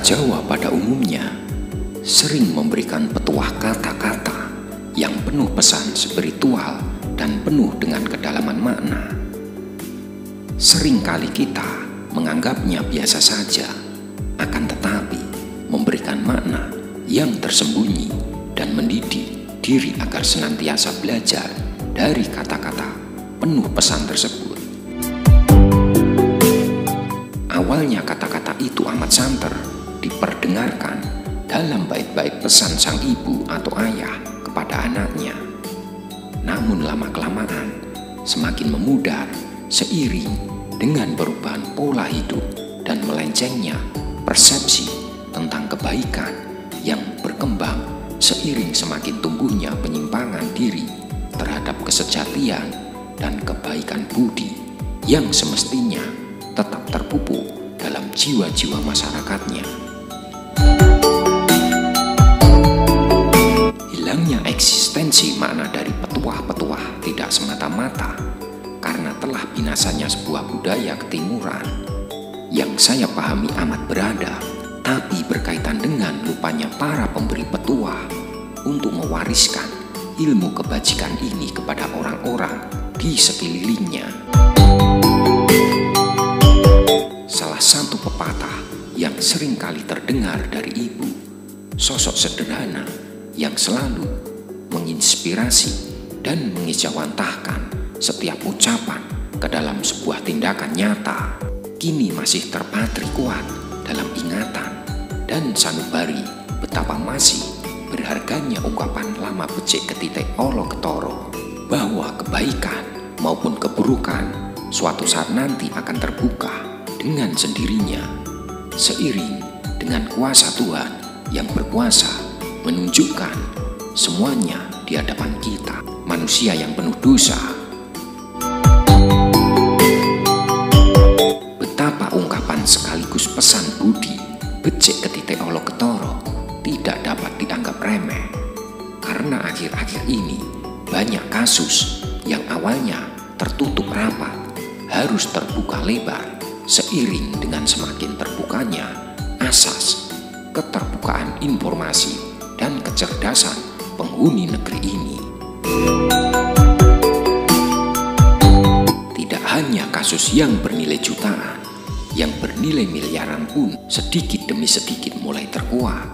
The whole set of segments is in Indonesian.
Jawa pada umumnya sering memberikan petuah kata-kata yang penuh pesan spiritual dan penuh dengan kedalaman makna. Seringkali kita menganggapnya biasa saja, akan tetapi memberikan makna yang tersembunyi dan mendidik diri agar senantiasa belajar dari kata-kata penuh pesan tersebut. Awalnya kata-kata itu amat santer diperdengarkan dalam bait-bait pesan sang ibu atau ayah kepada anaknya. Namun lama-kelamaan semakin memudar seiring dengan perubahan pola hidup dan melencengnya persepsi tentang kebaikan yang berkembang seiring semakin tumbuhnya penyimpangan diri terhadap kesejatian dan kebaikan budi yang semestinya tetap terpupuk dalam jiwa-jiwa masyarakatnya. Hilangnya eksistensi makna dari petuah-petuah tidak semata-mata karena telah binasanya sebuah budaya ketimuran yang saya pahami amat beradab, tapi berkaitan dengan lupanya para pemberi petuah untuk mewariskan ilmu kebajikan ini kepada orang-orang di sekelilingnya. Salah satu pepatah yang sering kali terdengar dari ibu, sosok sederhana yang selalu menginspirasi dan mengejawantahkan setiap ucapan ke dalam sebuah tindakan nyata, kini masih terpatri kuat dalam ingatan dan sanubari betapa masih berharganya ungkapan lama becik ketitik olo ketoro, bahwa kebaikan maupun keburukan suatu saat nanti akan terbuka dengan sendirinya, seiring dengan kuasa Tuhan yang berkuasa menunjukkan semuanya di hadapan kita, manusia yang penuh dosa. Betapa ungkapan sekaligus pesan budi becik ketitik olo ketoro tidak dapat dianggap remeh, karena akhir-akhir ini banyak kasus yang awalnya tertutup rapat harus terbuka lebar seiring dengan semakin terbukanya asas keterbukaan informasi dan kecerdasan penghuni negeri ini. Tidak hanya kasus yang bernilai jutaan, yang bernilai miliaran pun sedikit demi sedikit mulai terkuak.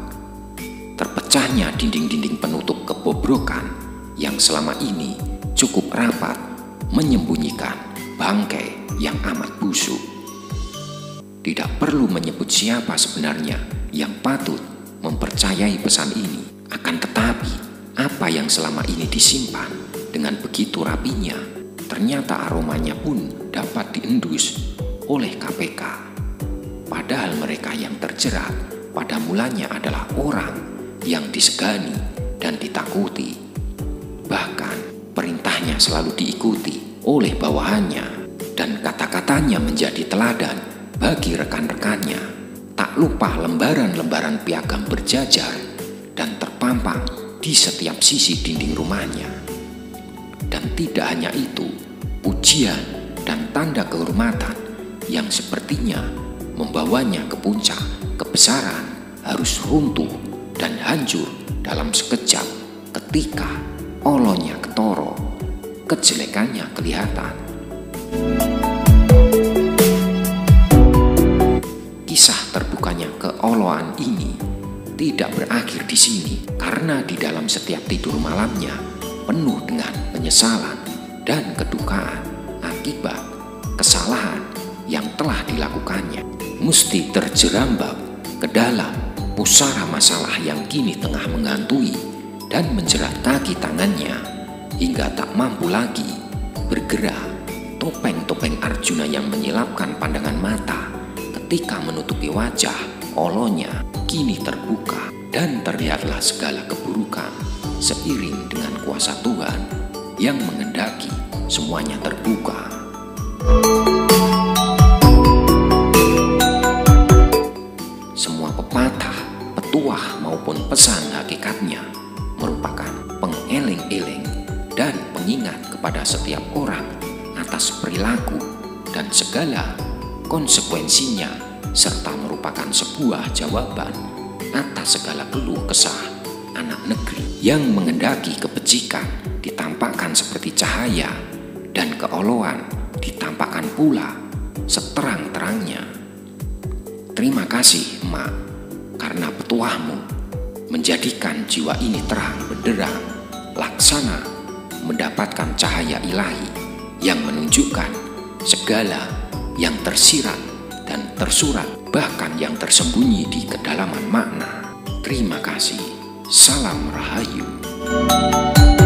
Terpecahnya dinding-dinding penutup kebobrokan yang selama ini cukup rapat menyembunyikan bangkai yang amat busuk. Tidak perlu menyebut siapa sebenarnya yang patut mempercayai pesan ini. Akan tetapi, apa yang selama ini disimpan dengan begitu rapinya, ternyata aromanya pun dapat diendus oleh KPK. Padahal mereka yang terjerat pada mulanya adalah orang yang disegani dan ditakuti. Bahkan perintahnya selalu diikuti oleh bawahannya dan kata-katanya menjadi teladan bagi rekan-rekannya. Tak lupa lembaran-lembaran piagam berjajar dan terpampang di setiap sisi dinding rumahnya. Dan tidak hanya itu, pujian dan tanda kehormatan yang sepertinya membawanya ke puncak kebesaran harus runtuh dan hancur dalam sekejap ketika olonya ketoro, kejelekannya kelihatan. Kisah terbukanya keoloan ini tidak berakhir di sini, karena di dalam setiap tidur malamnya penuh dengan penyesalan dan kedukaan akibat kesalahan yang telah dilakukannya. Mesti terjerambab ke dalam pusara masalah yang kini tengah menghantui dan menjerat kaki tangannya hingga tak mampu lagi bergerak. Topeng-topeng Arjuna yang menyilapkan pandangan mata ketika menutupi wajah olonya kini terbuka dan terlihatlah segala keburukan seiring dengan kuasa Tuhan yang mengendaki semuanya terbuka. Semua pepatah, petuah maupun pesan hakikatnya merupakan pengeling-eling dan pengingat kepada setiap orang atas perilaku dan segala konsekuensinya serta merupakan sebuah jawaban atas segala keluh kesah anak negeri yang menghendaki kebajikan ditampakkan seperti cahaya dan keoloan ditampakkan pula seterang-terangnya. Terima kasih, Emak, karena petuahmu menjadikan jiwa ini terang benderang, laksana mendapatkan cahaya ilahi yang menunjukkan segala yang tersirat dan tersurat, bahkan yang tersembunyi di kedalaman makna. Terima kasih. Salam Rahayu.